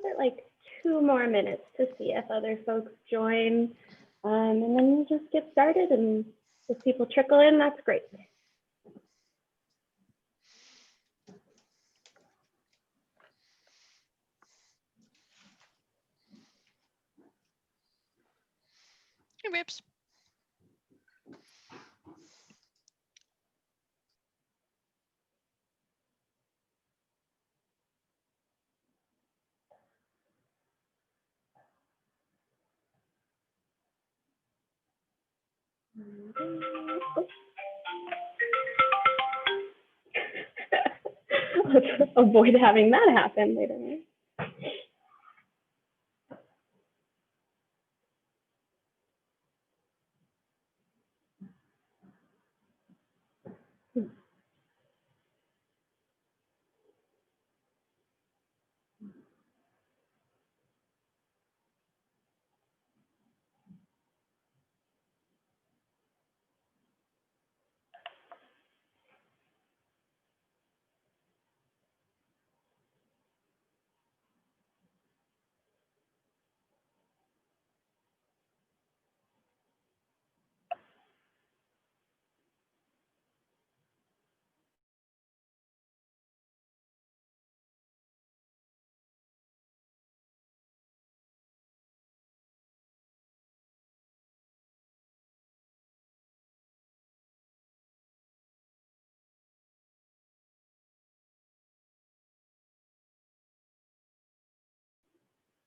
it like 2 more minutes to see if other folks join. And then we'll just get started, and if people trickle in, that's great. Hey, Ribs. Let's avoid having that happen later.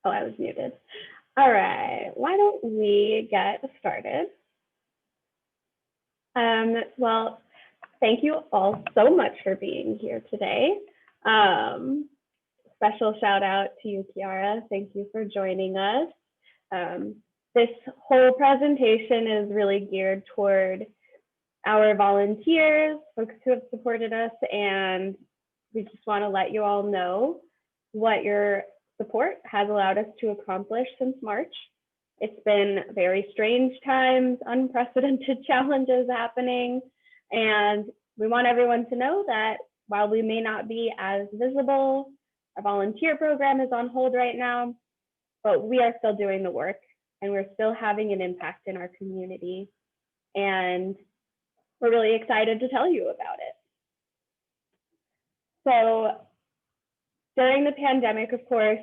Oh, I was muted. All right, why don't we get started? Well, thank you all so much for being here today. Special shout out to you, Kiara. Thank you for joining us. This whole presentation is really geared toward our volunteers, folks who have supported us, and we just want to let you all know what your support has allowed us to accomplish since March. It's been very strange times, unprecedented challenges happening, and we want everyone to know that while we may not be as visible, our volunteer program is on hold right now, but we are still doing the work and we're still having an impact in our community. And we're really excited to tell you about it. So during the pandemic, of course,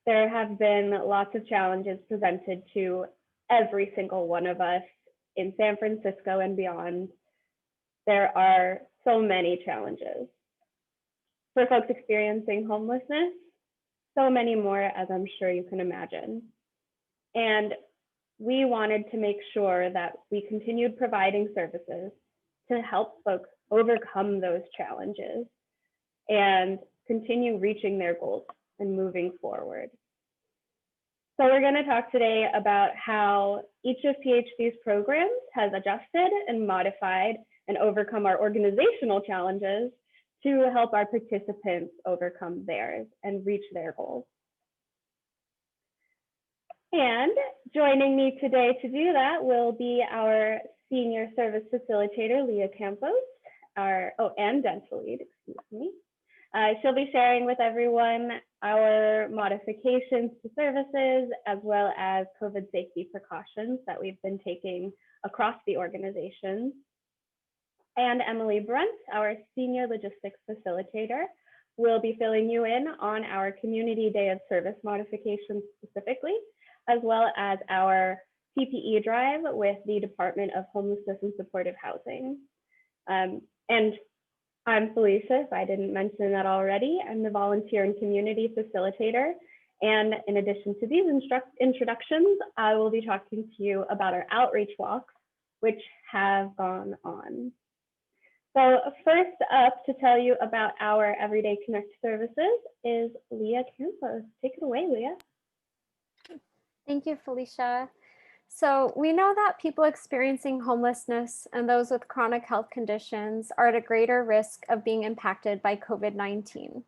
there have been lots of challenges presented to every single one of us in San Francisco and beyond. There are so many challenges. For folks experiencing homelessness, so many more, as I'm sure you can imagine. And we wanted to make sure that we continued providing services to help folks overcome those challenges and continue reaching their goals and moving forward. So we're going to talk today about how each of PHC's programs has adjusted and modified and overcome our organizational challenges to help our participants overcome theirs and reach their goals. And joining me today to do that will be our Senior Service Facilitator, Leah Campos, and Dental Lead, excuse me. She'll be sharing with everyone our modifications to services, as well as COVID safety precautions that we've been taking across the organization. And Emily Brunt, our Senior Logistics Facilitator, will be filling you in on our Community Day of Service modifications specifically, as well as our PPE drive with the Department of Homelessness and Supportive Housing. And I'm Felicia, if I didn't mention that already. I'm the Volunteer and Community Facilitator. And in addition to these introductions, I will be talking to you about our outreach walks, which have gone on. So first up to tell you about our Everyday Connect services is Leah Campos. Take it away, Leah. Thank you, Felicia. So we know that people experiencing homelessness and those with chronic health conditions are at a greater risk of being impacted by COVID-19.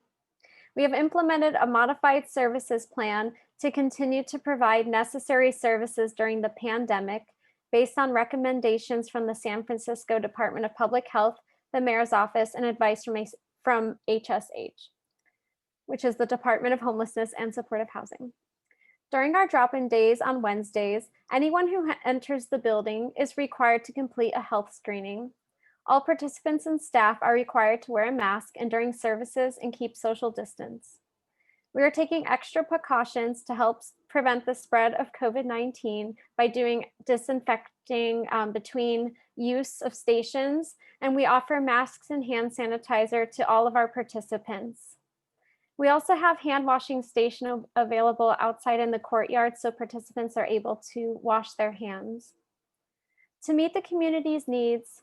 We have implemented a modified services plan to continue to provide necessary services during the pandemic based on recommendations from the San Francisco Department of Public Health, the Mayor's Office, and advice from HSH. which is the Department of Homelessness and Supportive Housing. During our drop-in days on Wednesdays, anyone who enters the building is required to complete a health screening. All participants and staff are required to wear a mask and during services and keep social distance. We are taking extra precautions to help prevent the spread of COVID-19 by doing disinfecting between use of stations, and we offer masks and hand sanitizer to all of our participants. We also have hand washing station available outside in the courtyard so participants are able to wash their hands. To meet the community's needs,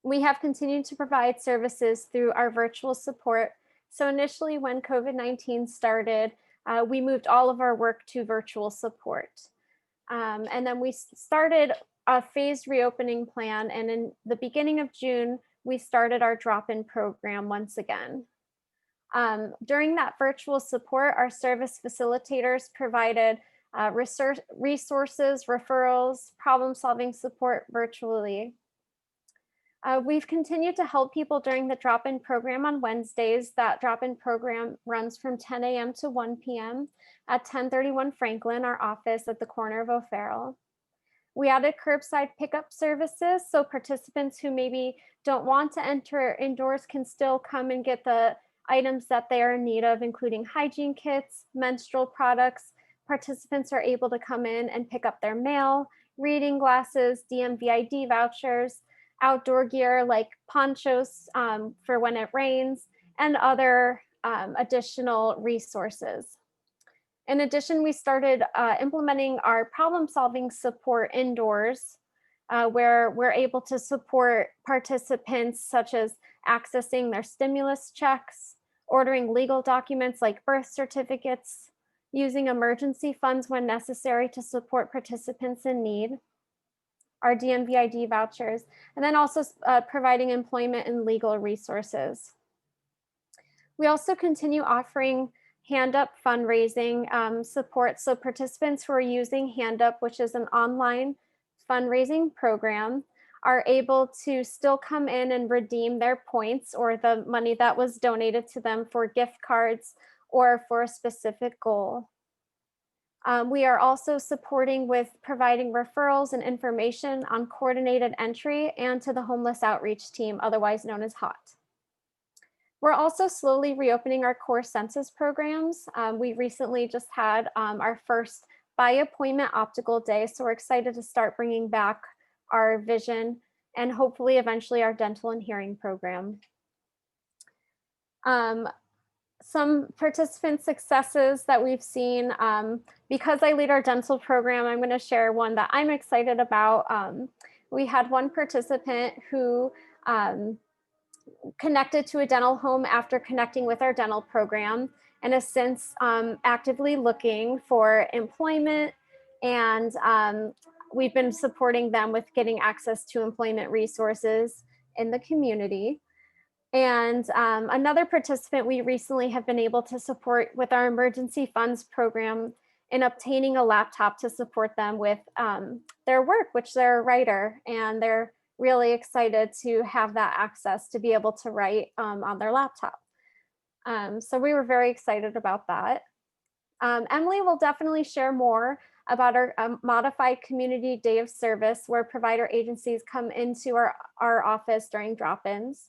we have continued to provide services through our virtual support. So initially when COVID-19 started, we moved all of our work to virtual support. And then we started a phased reopening plan. And in the beginning of June, we started our drop-in program once again. During that virtual support, our service facilitators provided resources, referrals, problem-solving support virtually. We've continued to help people during the drop-in program on Wednesdays. That drop-in program runs from 10 a.m. to 1 p.m. at 1031 Franklin, our office at the corner of O'Farrell. We added curbside pickup services, so participants who maybe don't want to enter indoors can still come and get the items that they are in need of, including hygiene kits, menstrual products. Participants are able to come in and pick up their mail, reading glasses, DMVID vouchers, outdoor gear like ponchos for when it rains, and other additional resources. In addition, we started implementing our problem-solving support indoors, where we're able to support participants such as accessing their stimulus checks, ordering legal documents like birth certificates, using emergency funds when necessary to support participants in need, our DMVID vouchers, and then also providing employment and legal resources. We also continue offering Hand Up fundraising support. So participants who are using Hand Up, which is an online fundraising program, are able to still come in and redeem their points or the money that was donated to them for gift cards or for a specific goal. We are also supporting with providing referrals and information on coordinated entry and to the homeless outreach team, otherwise known as HOT. We're also slowly reopening our core census programs. We recently just had our first by appointment optical day, so we're excited to start bringing back our vision and hopefully eventually our dental and hearing program. Some participant successes that we've seen. Because I lead our dental program, I'm going to share one that I'm excited about. We had one participant who connected to a dental home after connecting with our dental program and is since actively looking for employment, and we've been supporting them with getting access to employment resources in the community. And another participant we recently have been able to support with our emergency funds program in obtaining a laptop to support them with their work, which they're a writer, and they're really excited to have that access to be able to write on their laptop. So we were very excited about that. Emily will definitely share more about our modified community day of service, where provider agencies come into our office during drop-ins.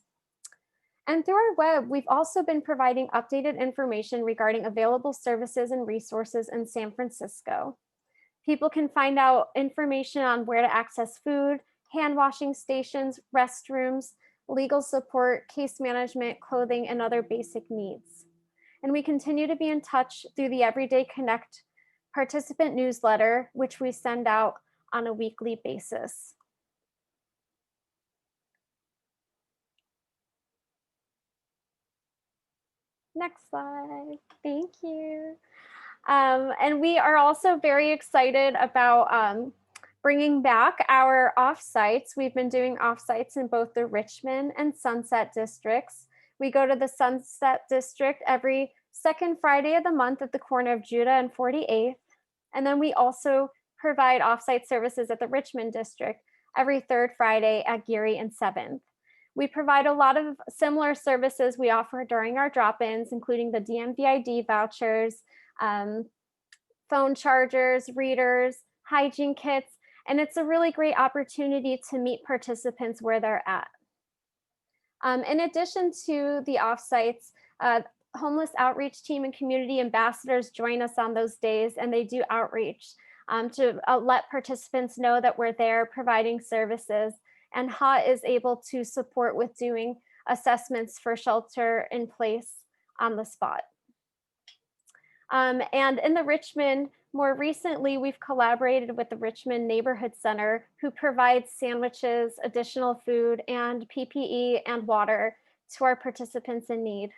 And through our web, we've also been providing updated information regarding available services and resources in San Francisco. People can find out information on where to access food, hand washing stations, restrooms, legal support, case management, clothing, and other basic needs. And we continue to be in touch through the Everyday Connect participant newsletter, which we send out on a weekly basis. Next slide. Thank you. And we are also very excited about bringing back our offsites. We've been doing offsites in both the Richmond and Sunset districts. We go to the Sunset district every second Friday of the month at the corner of Judah and 48th. And then we also provide offsite services at the Richmond district every third Friday at Geary and 7th. We provide a lot of similar services we offer during our drop-ins, including the DMVID vouchers, phone chargers, readers, hygiene kits, and it's a really great opportunity to meet participants where they're at. In addition to the offsites, homeless outreach team and community ambassadors join us on those days, and they do outreach to let participants know that we're there providing services. And HOT is able to support with doing assessments for shelter in place on the spot. And in the Richmond, more recently, we've collaborated with the Richmond Neighborhood Center, who provides sandwiches, additional food, and PPE and water to our participants in need.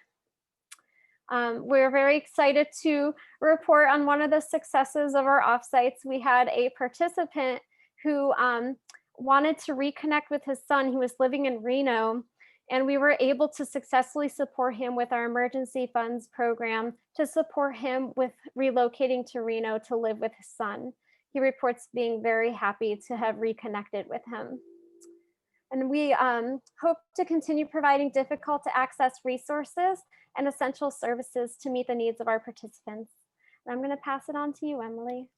We're very excited to report on one of the successes of our offsites. We had a participant who wanted to reconnect with his son who was living in Reno, and we were able to successfully support him with our emergency funds program to support him with relocating to Reno to live with his son. He reports being very happy to have reconnected with him. And we hope to continue providing difficult to access resources and essential services to meet the needs of our participants. And I'm going to pass it on to you, Emily.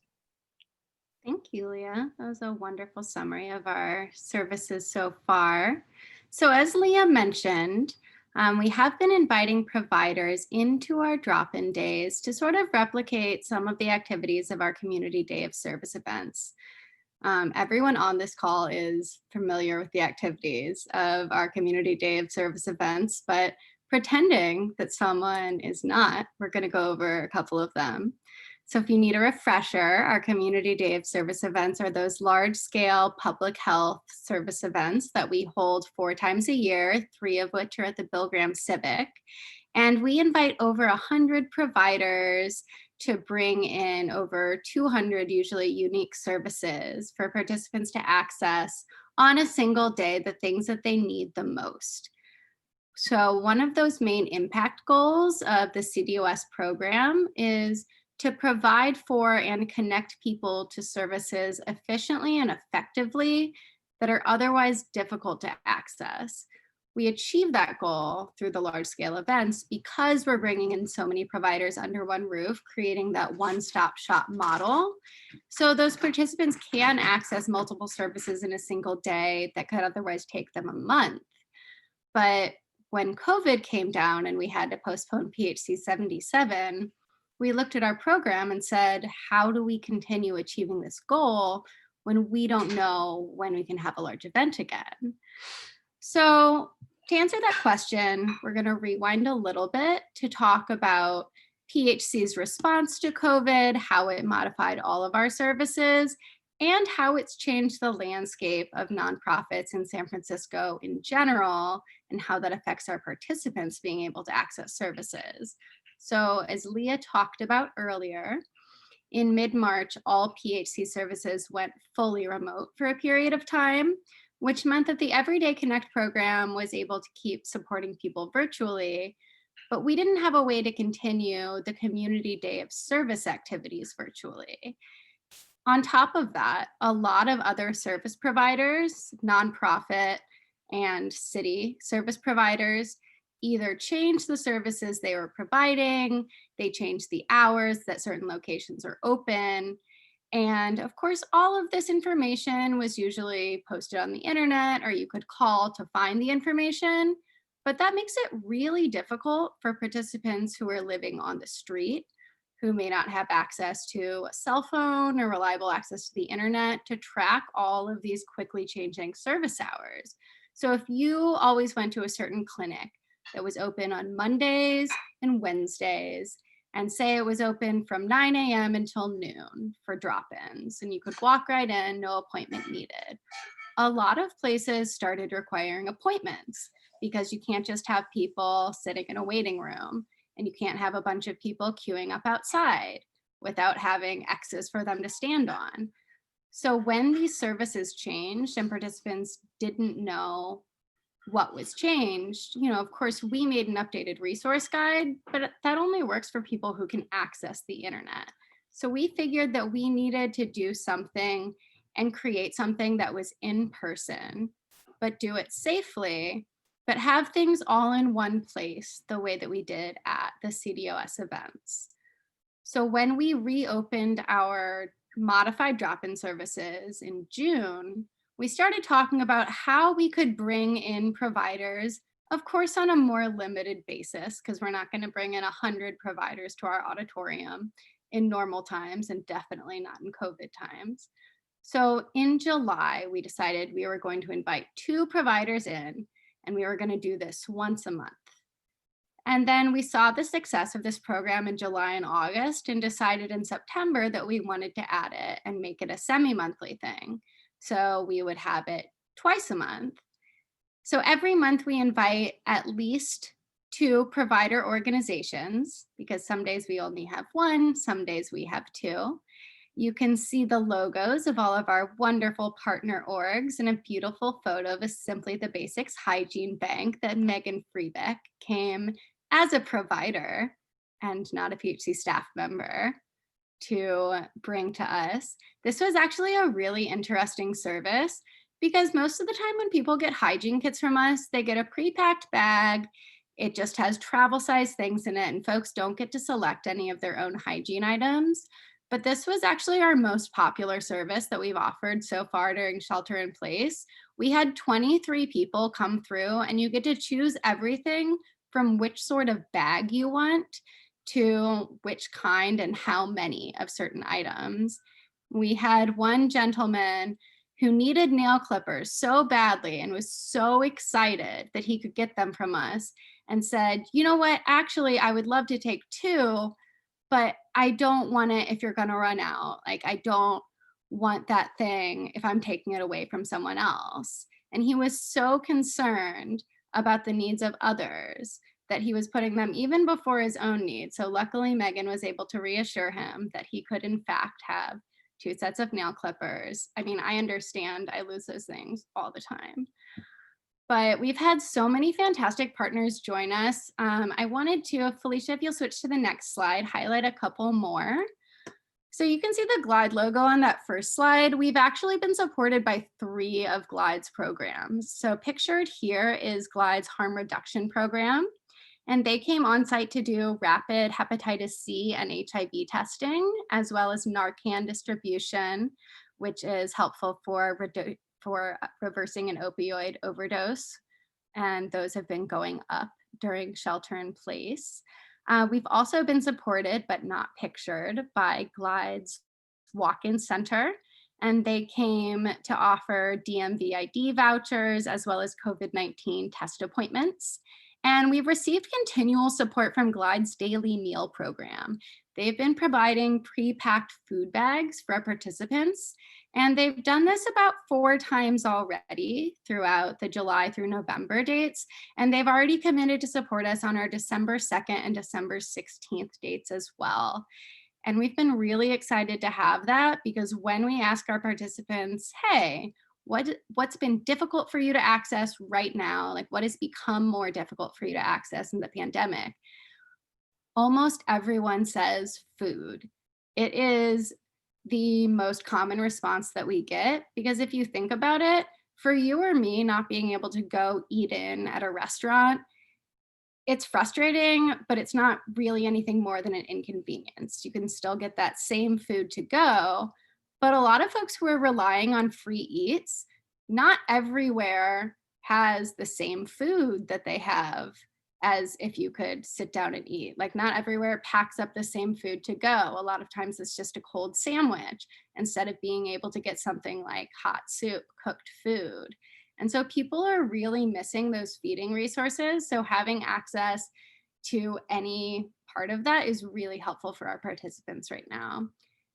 Thank you, Leah. That was a wonderful summary of our services so far. So as Leah mentioned, we have been inviting providers into our drop-in days to sort of replicate some of the activities of our Community Day of Service events. Everyone on this call is familiar with the activities of our Community Day of Service events, but pretending that someone is not, we're going to go over a couple of them. So if you need a refresher, our Community Day of Service events are those large-scale public health service events that we hold 4 times a year, 3 of which are at the Bill Graham Civic. And we invite over 100 providers to bring in over 200 usually unique services for participants to access on a single day, the things that they need the most. So one of those main impact goals of the CDOS program is to provide for and connect people to services efficiently and effectively that are otherwise difficult to access. We achieve that goal through the large scale events because we're bringing in so many providers under one roof, creating that one-stop shop model. So those participants can access multiple services in a single day that could otherwise take them a month. But when COVID came down and we had to postpone PHC 77, we looked at our program and said, how do we continue achieving this goal when we don't know when we can have a large event again? So to answer that question, we're going to rewind a little bit to talk about PHC's response to COVID, how it modified all of our services, and how it's changed the landscape of nonprofits in San Francisco in general, and how that affects our participants being able to access services. So as Leah talked about earlier, in mid-March, all PHC services went fully remote for a period of time, which meant that the Everyday Connect program was able to keep supporting people virtually, but we didn't have a way to continue the Community Day of Service activities virtually. On top of that, a lot of other service providers, nonprofit and city service providers, either changed the services they were providing, they changed the hours that certain locations are open. And of course, all of this information was usually posted on the internet, or you could call to find the information. But that makes it really difficult for participants who are living on the street, who may not have access to a cell phone or reliable access to the internet, to track all of these quickly changing service hours. So if you always went to a certain clinic that was open on Mondays and Wednesdays, and say it was open from 9 a.m. until noon for drop-ins, and you could walk right in, no appointment needed. A lot of places started requiring appointments because you can't just have people sitting in a waiting room, and you can't have a bunch of people queuing up outside without having X's for them to stand on. So when these services changed and participants didn't know what was changed, of course, we made an updated resource guide, but that only works for people who can access the internet. So we figured that we needed to do something and create something that was in person, but do it safely but have things all in one place the way that we did at the CDOS events. So when we reopened our modified drop-in services in June, we started talking about how we could bring in providers, of course, on a more limited basis, because we're not going to bring in 100 providers to our auditorium in normal times and definitely not in COVID times. So in July, we decided we were going to invite 2 providers in, and we were going to do this once a month. And then we saw the success of this program in July and August and decided in September that we wanted to add it and make it a semi-monthly thing. So we would have it twice a month. So every month we invite at least 2 provider organizations, because some days we only have 1, some days we have 2. You can see the logos of all of our wonderful partner orgs and a beautiful photo of a Simply the Basics Hygiene Bank that Megan Freebeck came as a provider and not a PHC staff member to bring to us. This was actually a really interesting service because most of the time when people get hygiene kits from us, they get a pre-packed bag. It just has travel size things in it and folks don't get to select any of their own hygiene items. But this was actually our most popular service that we've offered so far during shelter in place. We had 23 people come through and you get to choose everything from which sort of bag you want to which kind and how many of certain items. We had one gentleman who needed nail clippers so badly and was so excited that he could get them from us and said, you know what, actually, I would love to take 2, but I don't want it if you're gonna run out. Like, I don't want that thing if I'm taking it away from someone else. And he was so concerned about the needs of others that he was putting them even before his own needs. So luckily Megan was able to reassure him that he could in fact have 2 sets of nail clippers. I mean, I understand, I lose those things all the time. But we've had so many fantastic partners join us. I wanted to, Felicia, if you'll switch to the next slide, highlight a couple more. So you can see the Glide logo on that first slide. We've actually been supported by 3 of Glide's programs. So pictured here is Glide's harm reduction program. And they came on site to do rapid hepatitis C and HIV testing, as well as Narcan distribution, which is helpful for reversing an opioid overdose. And those have been going up during shelter in place. We've also been supported, but not pictured, by Glide's walk-in center. And they came to offer DMV ID vouchers, as well as COVID-19 test appointments. And we've received continual support from Glide's daily meal program. They've been providing pre-packed food bags for our participants, and they've done this about 4 times already throughout the July through November dates, and they've already committed to support us on our December 2nd and December 16th dates as well. And we've been really excited to have that because when we ask our participants, hey, what's been difficult for you to access right now? Like, what has become more difficult for you to access in the pandemic? Almost everyone says food. It is the most common response that we get, because if you think about it, for you or me, not being able to go eat in at a restaurant, it's frustrating, but it's not really anything more than an inconvenience. You can still get that same food to go. But a lot of folks who are relying on free eats, not everywhere has the same food that they have as if you could sit down and eat. Like, not everywhere packs up the same food to go. A lot of times it's just a cold sandwich instead of being able to get something like hot soup, cooked food. And so people are really missing those feeding resources. So having access to any part of that is really helpful for our participants right now.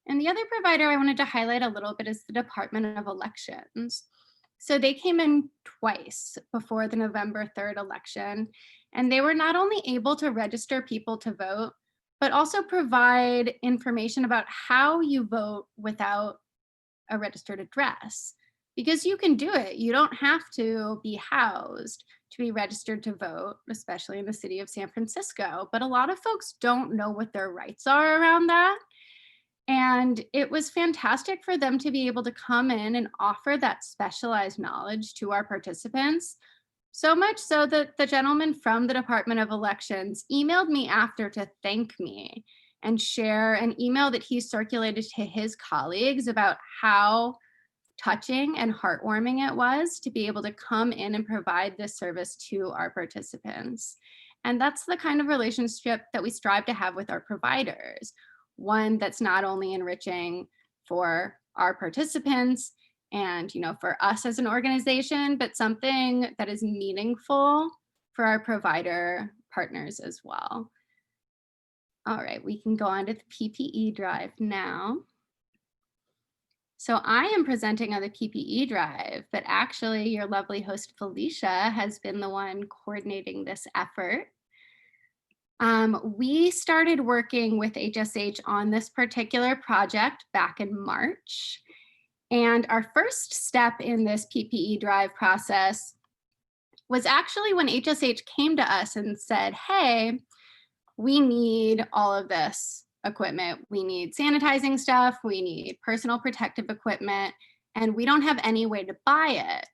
And the other provider I wanted to highlight a little bit is the Department of Elections. So they came in twice before the November 3rd election, and they were not only able to register people to vote, but also provide information about how you vote without a registered address. Because you can do it. You don't have to be housed to be registered to vote, especially in the city of San Francisco. But a lot of folks don't know what their rights are around that. And it was fantastic for them to be able to come in and offer that specialized knowledge to our participants So much so that the gentleman from the Department of Elections emailed me after to thank me and share an email that he circulated to his colleagues about how touching and heartwarming it was to be able to come in and provide this service to our participants. And that's the kind of relationship that we strive to have with our providers, one that's not only enriching for our participants and, for us as an organization, but something that is meaningful for our provider partners as well. All right, we can go on to the PPE drive now. So I am presenting on the PPE drive, but actually your lovely host Felicia has been the one coordinating this effort. We started working with HSH on this particular project back in March. And our first step in this PPE drive process was actually when HSH came to us and said, hey, we need all of this equipment. We need sanitizing stuff, we need personal protective equipment, and we don't have any way to buy it.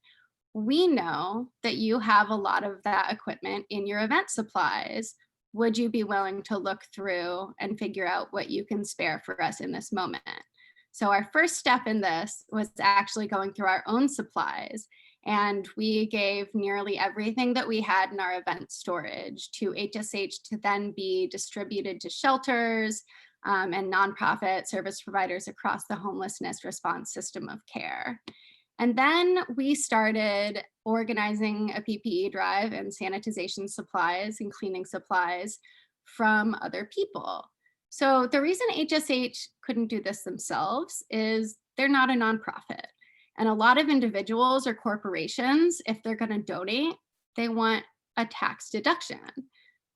We know that you have a lot of that equipment in your event supplies. Would you be willing to look through and figure out what you can spare for us in this moment? So our first step in this was actually going through our own supplies. And we gave nearly everything that we had in our event storage to HSH to then be distributed to shelters and nonprofit service providers across the homelessness response system of care. And then we started organizing a PPE drive and sanitization supplies and cleaning supplies from other people. So the reason HSH couldn't do this themselves is they're not a nonprofit. And a lot of individuals or corporations, if they're going to donate, they want a tax deduction.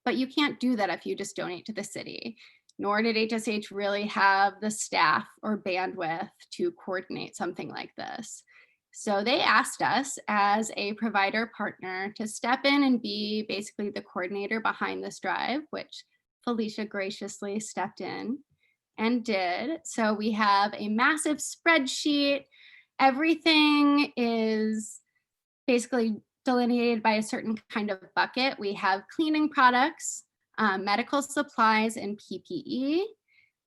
But you can't do that if you just donate to the city. Nor did HSH really have the staff or bandwidth to coordinate something like this. So they asked us as a provider partner to step in and be basically the coordinator behind this drive, which Felicia graciously stepped in and did. So we have a massive spreadsheet. Everything is basically delineated by a certain kind of bucket. We have cleaning products, medical supplies and PPE,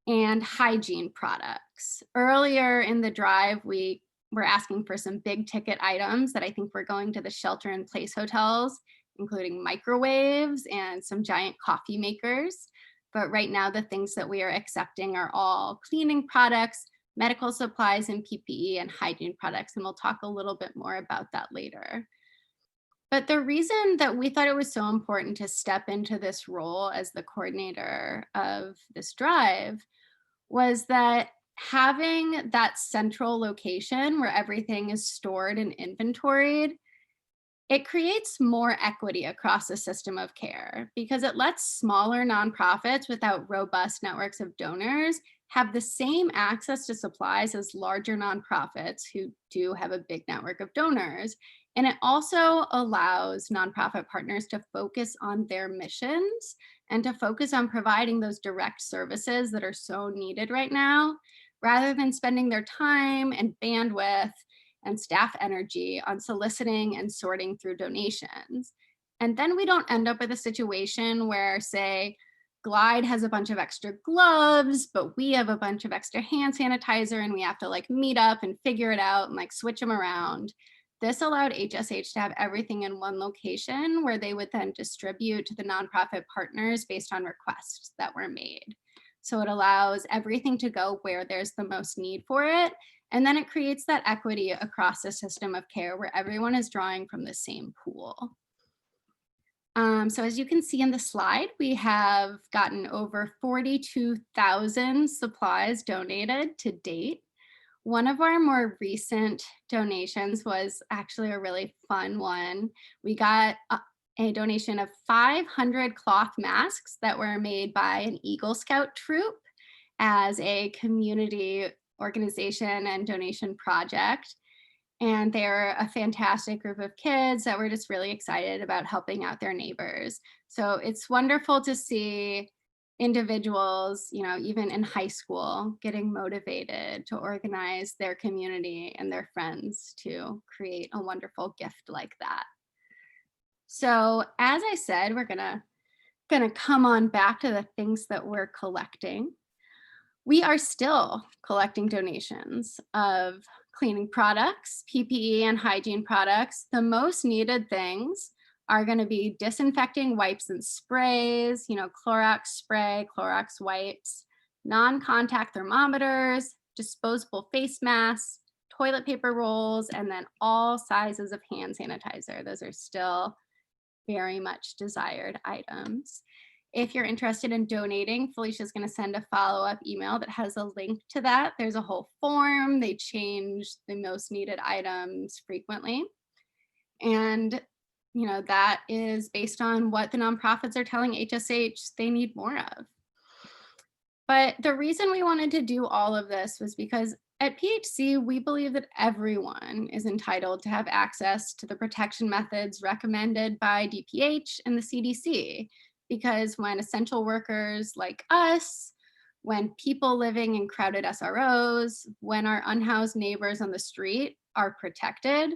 and hygiene products. Earlier in the drive, we were asking for some big ticket items that I think were going to the shelter in place hotels, including microwaves and some giant coffee makers. But right now, the things that we are accepting are all cleaning products, medical supplies and PPE and hygiene products. And we'll talk a little bit more about that later. But the reason that we thought it was so important to step into this role as the coordinator of this drive was that having that central location where everything is stored and inventoried, it creates more equity across the system of care because it lets smaller nonprofits without robust networks of donors have the same access to supplies as larger nonprofits who do have a big network of donors. And it also allows nonprofit partners to focus on their missions and to focus on providing those direct services that are so needed right now, rather than spending their time and bandwidth and staff energy on soliciting and sorting through donations. And then we don't end up with a situation where, say, Glide has a bunch of extra gloves, but we have a bunch of extra hand sanitizer and we have to meet up and figure it out and switch them around. This allowed HSH to have everything in one location where they would then distribute to the nonprofit partners based on requests that were made. So it allows everything to go where there's the most need for it. And then it creates that equity across the system of care where everyone is drawing from the same pool. So as you can see in the slide, we have gotten over 42,000 supplies donated to date. One of our more recent donations was actually a really fun one. We got a donation of 500 cloth masks that were made by an Eagle Scout troop as a community organization and donation project. And they're a fantastic group of kids that were just really excited about helping out their neighbors. So it's wonderful to see individuals, even in high school, getting motivated to organize their community and their friends to create a wonderful gift like that. So as I said, we're gonna come on back to the things that we're collecting. We are still collecting donations of cleaning products, PPE and hygiene products. The most needed things are going to be disinfecting wipes and sprays, Clorox spray, Clorox wipes, non-contact thermometers, disposable face masks, toilet paper rolls, and then all sizes of hand sanitizer. Those are still very much desired items. If you're interested in donating, Felicia's going to send a follow-up email that has a link to that. There's a whole form. They change the most needed items frequently. And, that is based on what the nonprofits are telling HSH they need more of. But the reason we wanted to do all of this was because at PHC, we believe that everyone is entitled to have access to the protection methods recommended by DPH and the CDC. Because when essential workers like us, when people living in crowded SROs, when our unhoused neighbors on the street are protected,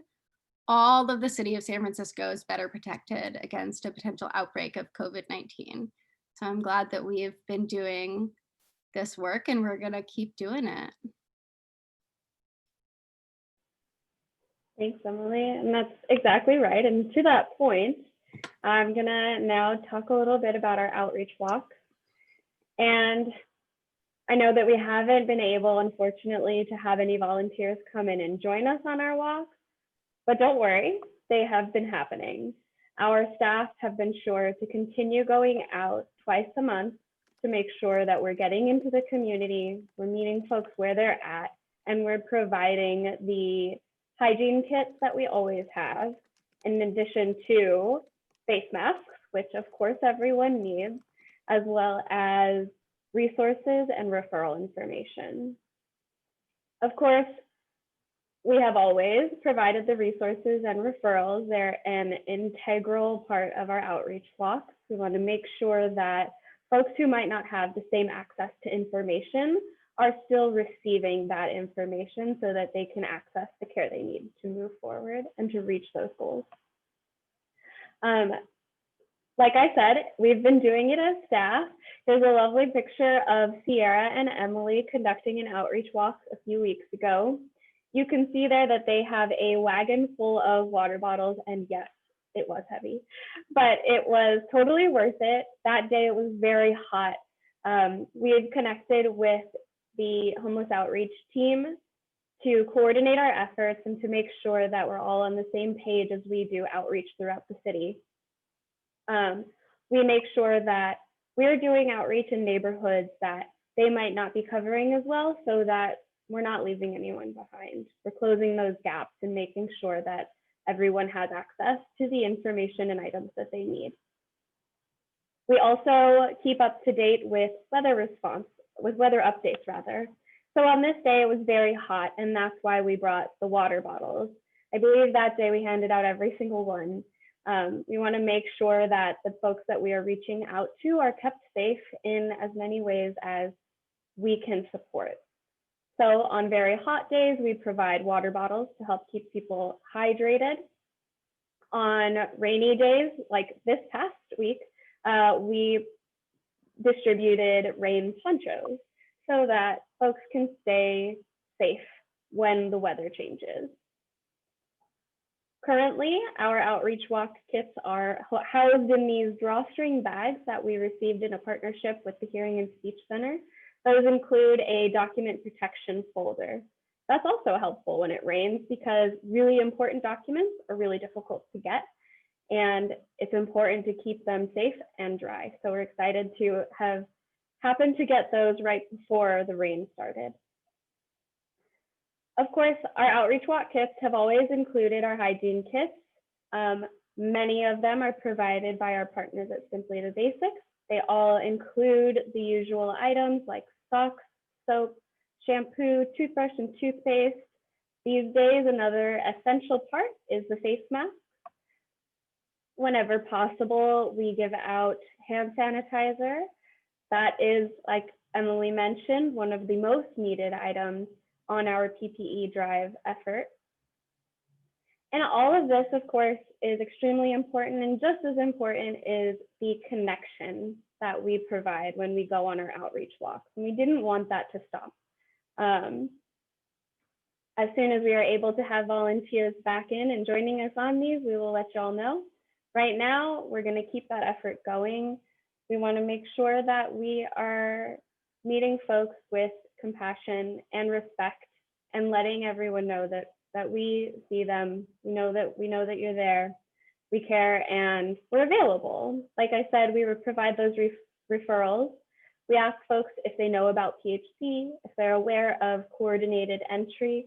all of the city of San Francisco is better protected against a potential outbreak of COVID-19. So I'm glad that we've been doing this work and we're gonna keep doing it. Thanks, Emily. And that's exactly right. And to that point, I'm gonna now talk a little bit about our outreach walk. And I know that we haven't been able, unfortunately, to have any volunteers come in and join us on our walk, but don't worry, they have been happening. Our staff have been sure to continue going out twice a month to make sure that we're getting into the community, we're meeting folks where they're at, and we're providing the hygiene kits that we always have, in addition to face masks, which of course everyone needs, as well as resources and referral information. Of course, we have always provided the resources and referrals. They're an integral part of our outreach walks. We want to make sure that folks who might not have the same access to information are still receiving that information so that they can access the care they need to move forward and to reach those goals. Like I said, we've been doing it as staff. There's a lovely picture of Sierra and Emily conducting an outreach walk a few weeks ago. You can see there that they have a wagon full of water bottles, and yes, it was heavy, but it was totally worth it. That day it was very hot. We had connected with the homeless outreach team to coordinate our efforts and to make sure that we're all on the same page as we do outreach throughout the city. We make sure that we're doing outreach in neighborhoods that they might not be covering as well, so that we're not leaving anyone behind. We're closing those gaps and making sure that everyone has access to the information and items that they need. We also keep up to date with weather updates rather. So on this day, it was very hot, and that's why we brought the water bottles. I believe that day we handed out every single one. We want to make sure that the folks that we are reaching out to are kept safe in as many ways as we can support. So on very hot days, we provide water bottles to help keep people hydrated. On rainy days, like this past week, we distributed rain ponchos so that folks can stay safe when the weather changes. Currently, our outreach walk kits are housed in these drawstring bags that we received in a partnership with the Hearing and Speech Center. Those include a document protection folder. That's also helpful when it rains because really important documents are really difficult to get, and it's important to keep them safe and dry. So we're excited to have happened to get those right before the rain started. Of course, our outreach walk kits have always included our hygiene kits. Many of them are provided by our partners at Simply the Basics. They all include the usual items like socks, soap, shampoo, toothbrush, and toothpaste. These days, another essential part is the face mask. Whenever possible, we give out hand sanitizer. That is, like Emily mentioned, one of the most needed items on our PPE drive effort. And all of this, of course, is extremely important, and just as important is the connection that we provide when we go on our outreach walks. And we didn't want that to stop. As soon as we are able to have volunteers back in and joining us on these, we will let y'all know. Right now, we're going to keep that effort going. We want to make sure that we are meeting folks with compassion and respect and letting everyone know that we see them. We know that you're there. We care and we're available. Like I said, we would provide those referrals. We ask folks if they know about PHC, if they're aware of coordinated entry.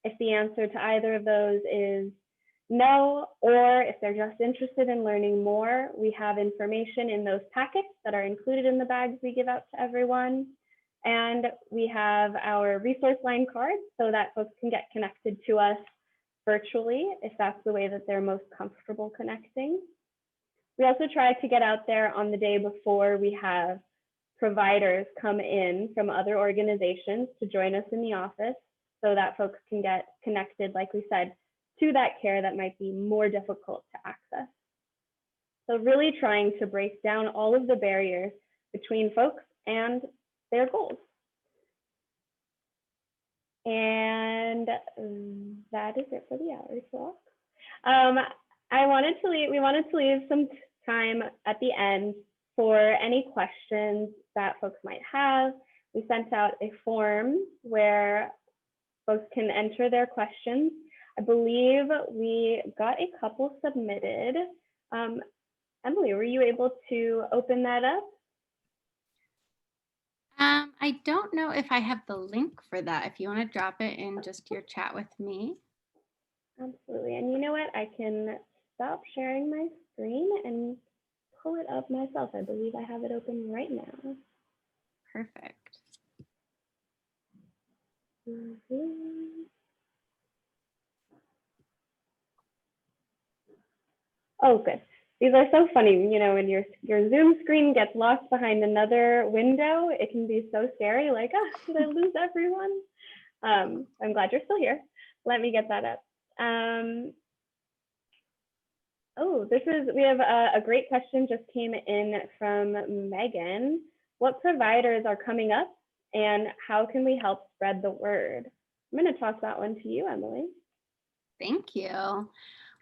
If the answer to either of those is no, or if they're just interested in learning more, we have information in those packets that are included in the bags we give out to everyone. And we have our resource line cards so that folks can get connected to us virtually if that's the way that they're most comfortable connecting. We also try to get out there on the day before we have providers come in from other organizations to join us in the office so that folks can get connected, like we said, to that care that might be more difficult to access. So really trying to break down all of the barriers between folks and their goals. And that is it for the outreach walk. We wanted to leave some time at the end for any questions that folks might have. We sent out a form where folks can enter their questions. I believe we got a couple submitted. Emily, were you able to open that up? I don't know if I have the link for that. If you want to drop it in just your chat with me. Absolutely. And you know what? I can stop sharing my screen and pull it up myself. I believe I have it open right now. Perfect. Oh, good. These are so funny. You know, when your Zoom screen gets lost behind another window, it can be so scary. Like, did I lose everyone? I'm glad you're still here. Let me get that up. We have a great question just came in from Megan. What providers are coming up and how can we help spread the word? I'm going to toss that one to you, Emily. Thank you.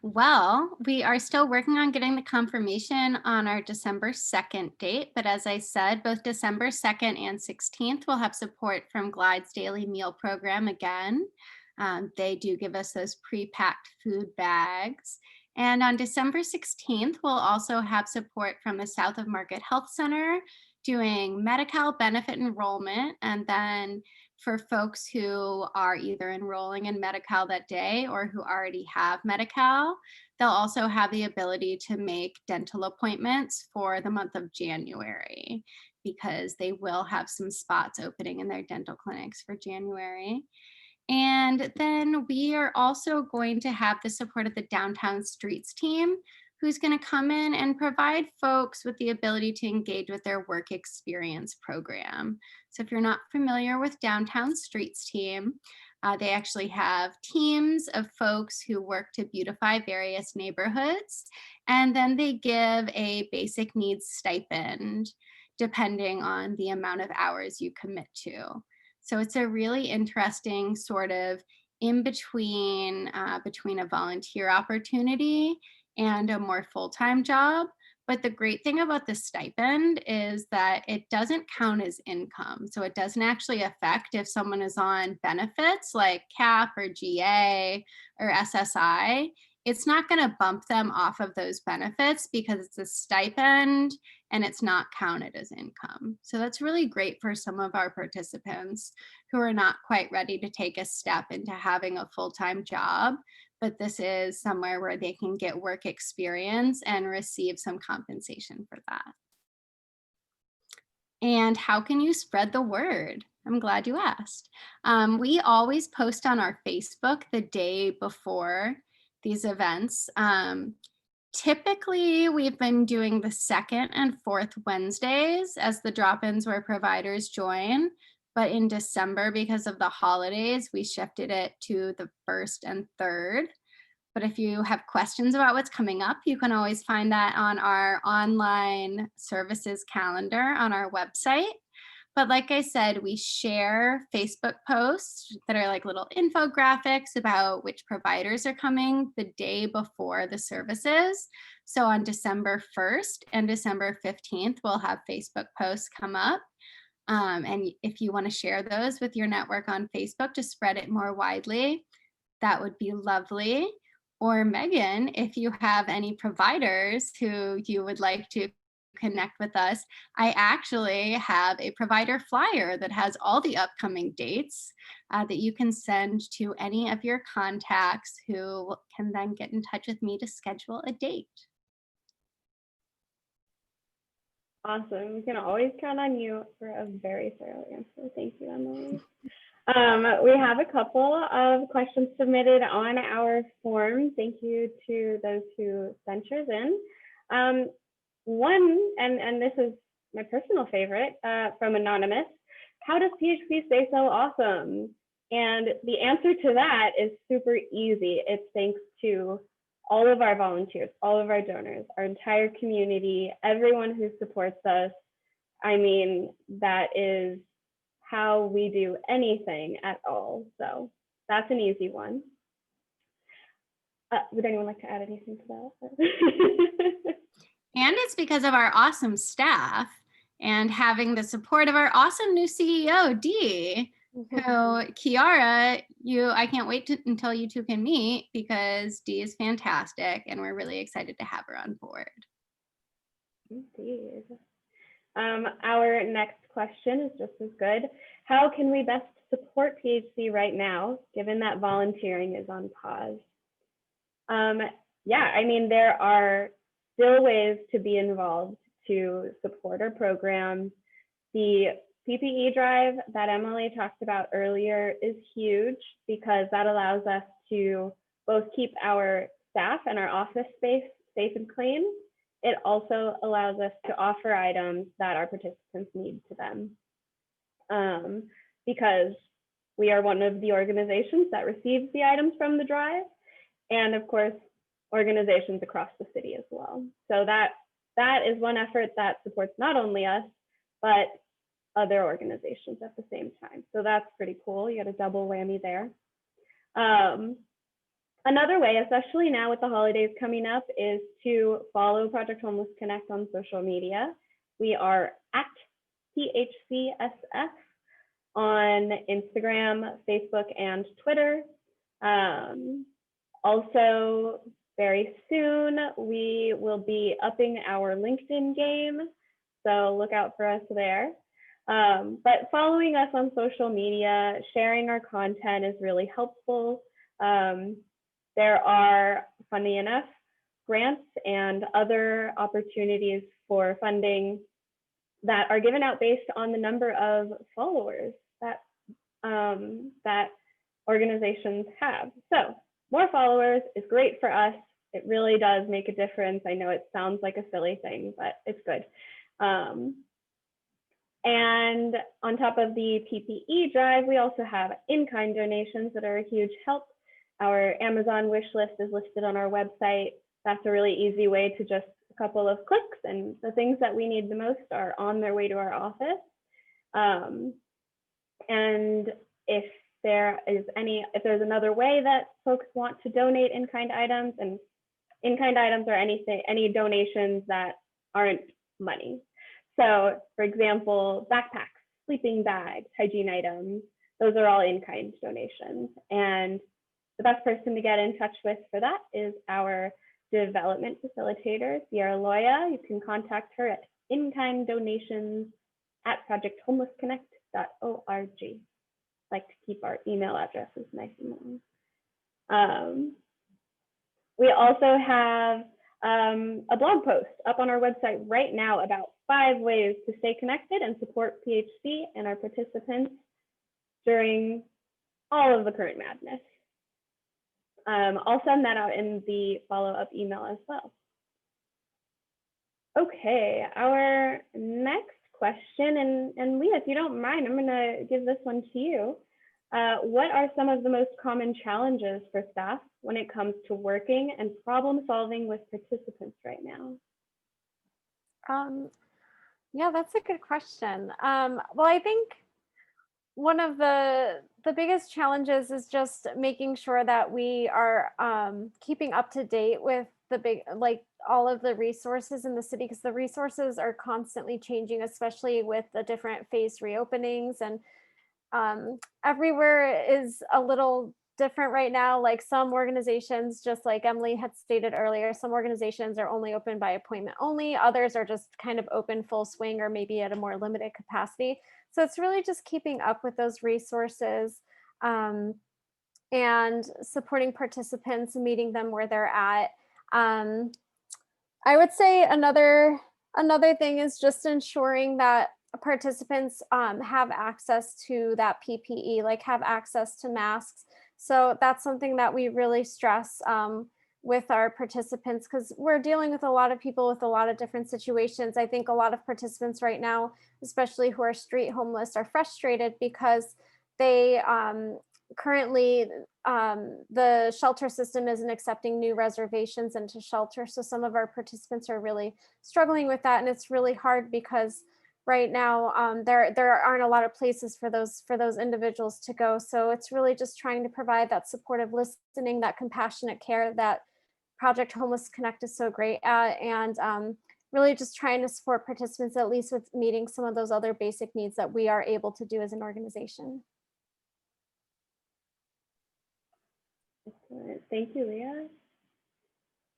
Well, we are still working on getting the confirmation on our December 2nd date, but as I said, both December 2nd and 16th will have support from Glide's daily meal program again. They do give us those pre-packed food bags. And on December 16th, we'll also have support from the South of Market Health Center doing Medi-Cal benefit enrollment. And then for folks who are either enrolling in Medi-Cal that day or who already have Medi-Cal, they'll also have the ability to make dental appointments for the month of January because they will have some spots opening in their dental clinics for January. And then we are also going to have the support of the Downtown Streets team, who's going to come in and provide folks with the ability to engage with their work experience program. So if you're not familiar with Downtown Streets team, they actually have teams of folks who work to beautify various neighborhoods, and then they give a basic needs stipend depending on the amount of hours you commit to. So it's a really interesting sort of in between between a volunteer opportunity and a more full-time job. But the great thing about the stipend is that it doesn't count as income. So it doesn't actually affect if someone is on benefits like CAP or GA or SSI. It's not going to bump them off of those benefits because it's a stipend and it's not counted as income. So that's really great for some of our participants who are not quite ready to take a step into having a full-time job, but this is somewhere where they can get work experience and receive some compensation for that. And how can you spread the word? I'm glad you asked. We always post on our Facebook the day before these events. Typically, we've been doing the 2nd and 4th Wednesdays as the drop-ins where providers join. But in December, because of the holidays, we shifted it to the 1st and 3rd. But if you have questions about what's coming up, you can always find that on our online services calendar on our website. But like I said, we share Facebook posts that are like little infographics about which providers are coming the day before the services. So on December 1st and December 15th, we'll have Facebook posts come up. And if you want to share those with your network on Facebook to spread it more widely, that would be lovely. Or Megan, if you have any providers who you would like to connect with us, I actually have a provider flyer that has all the upcoming dates that you can send to any of your contacts who can then get in touch with me to schedule a date. Awesome. We can always count on you for a very thorough answer. Thank you, Emily. We have a couple of questions submitted on our form. Thank you to those who sent yours in. One, and this is my personal favorite from Anonymous, how does PHC stay so awesome? And the answer to that is super easy. It's thanks to all of our volunteers, all of our donors, our entire community, everyone who supports us. I mean, that is how we do anything at all. So that's an easy one. Would anyone like to add anything to that? And it's because of our awesome staff and having the support of our awesome new CEO, Dee, who, Kiara, I can't wait until you two can meet because Dee is fantastic and we're really excited to have her on board. Indeed. Our next question is just as good. How can we best support PHC right now, given that volunteering is on pause? Yeah, I mean, there are still ways to be involved to support our program. The PPE drive that Emily talked about earlier is huge because that allows us to both keep our staff and our office space safe and clean. It also allows us to offer items that our participants need to them. Because we are one of the organizations that receives the items from the drive, and of course, organizations across the city as well. So that is one effort that supports not only us, but other organizations at the same time. So that's pretty cool. You got a double whammy there. Another way, especially now with the holidays coming up, is to follow Project Homeless Connect on social media. We are at PHCSF on Instagram, Facebook, and Twitter. Also, very soon, we will be upping our LinkedIn game, so look out for us there. But following us on social media, sharing our content is really helpful. There are, funny enough, grants and other opportunities for funding that are given out based on the number of followers that organizations have. So more followers is great for us. It really does make a difference. I know it sounds like a silly thing, but it's good. And on top of the PPE drive, we also have in-kind donations that are a huge help. Our Amazon wish list is listed on our website. That's a really easy way to just a couple of clicks, and the things that we need the most are on their way to our office. And if there's another way that folks want to donate in-kind items, and in-kind items are any donations that aren't money. So for example, backpacks, sleeping bags, hygiene items, those are all in-kind donations. And the best person to get in touch with for that is our development facilitator, Sierra Loya. You can contact her at inkinddonations@projecthomelessconnect.org. Like to keep our email addresses nice and long. We also have a blog post up on our website right now about 5 ways to stay connected and support PHC and our participants during all of the current madness. I'll send that out in the follow-up email as well. Okay, our next question, and Leah, if you don't mind, I'm gonna give this one to you. What are some of the most common challenges for staff when it comes to working and problem solving with participants right now? Yeah, that's a good question. Well, I think one of the biggest challenges is just making sure that we are keeping up to date with the big, like all of the resources in the city, because the resources are constantly changing, especially with the different phase reopenings, and everywhere is a little different right now. Like some organizations, just like Emily had stated earlier, some organizations are only open by appointment only, others are just kind of open full swing or maybe at a more limited capacity. So it's really just keeping up with those resources, um, and supporting participants and meeting them where they're at. Um, I would say another thing is just ensuring that participants have access to that PPE, like have access to masks. So that's something that we really stress with our participants, because we're dealing with a lot of people with a lot of different situations. I think a lot of participants right now, especially who are street homeless, are frustrated because they currently the shelter system isn't accepting new reservations into shelter. So some of our participants are really struggling with that, and it's really hard because right now there aren't a lot of places for those individuals to go. So it's really just trying to provide that supportive listening, that compassionate care that Project Homeless Connect is so great at, and really just trying to support participants at least with meeting some of those other basic needs that we are able to do as an organization. Excellent. Thank you, Leah.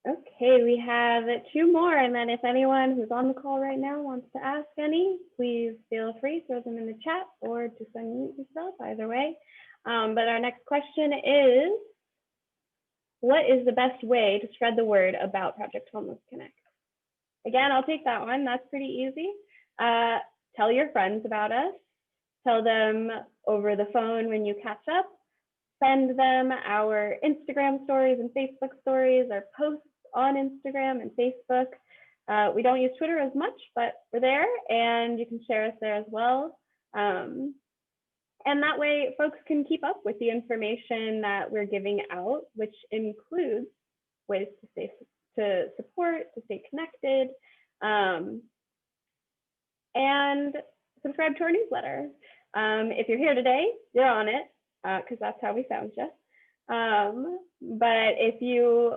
Okay, we have two more, and then if anyone who's on the call right now wants to ask any, please feel free, throw them in the chat or just unmute yourself, either way. But our next question is, what is the best way to spread the word about Project Homeless Connect? Again, I'll take that one. That's pretty easy. Tell your friends about us. Tell them over the phone when you catch up. Send them our Instagram stories and Facebook stories, our posts on Instagram and Facebook. We don't use Twitter as much, but we're there, and you can share us there as well. And that way folks can keep up with the information that we're giving out, which includes ways to support, to stay connected, and subscribe to our newsletter. If you're here today, you're on it, because that's how we found you. But if you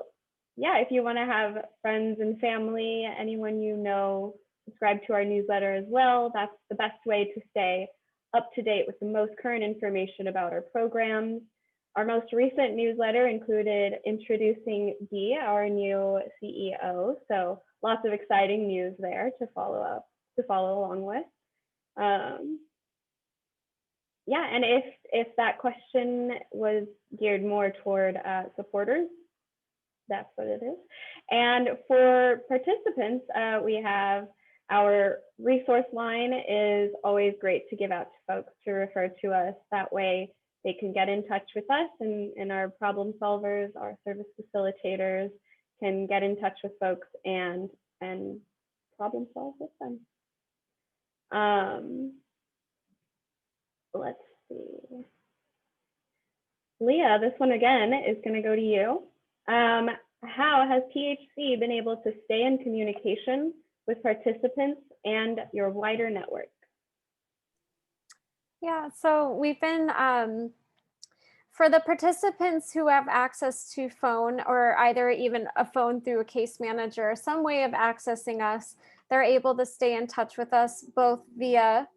want to have friends and family, anyone you know, subscribe to our newsletter as well. That's the best way to stay up to date with the most current information about our programs. Our most recent newsletter included introducing Dee, our new CEO. So lots of exciting news there to follow along with. Yeah, and if that question was geared more toward supporters, that's what it is. And for participants, we have our resource line is always great to give out to folks to refer to us. That way they can get in touch with us, and our problem solvers, our service facilitators can get in touch with folks and problem solve with them. Let's see. Leah, this one again is going to go to you. How has PHC been able to stay in communication with participants and your wider network? Yeah, so we've been, for the participants who have access to phone, or either even a phone through a case manager, some way of accessing us, they're able to stay in touch with us both via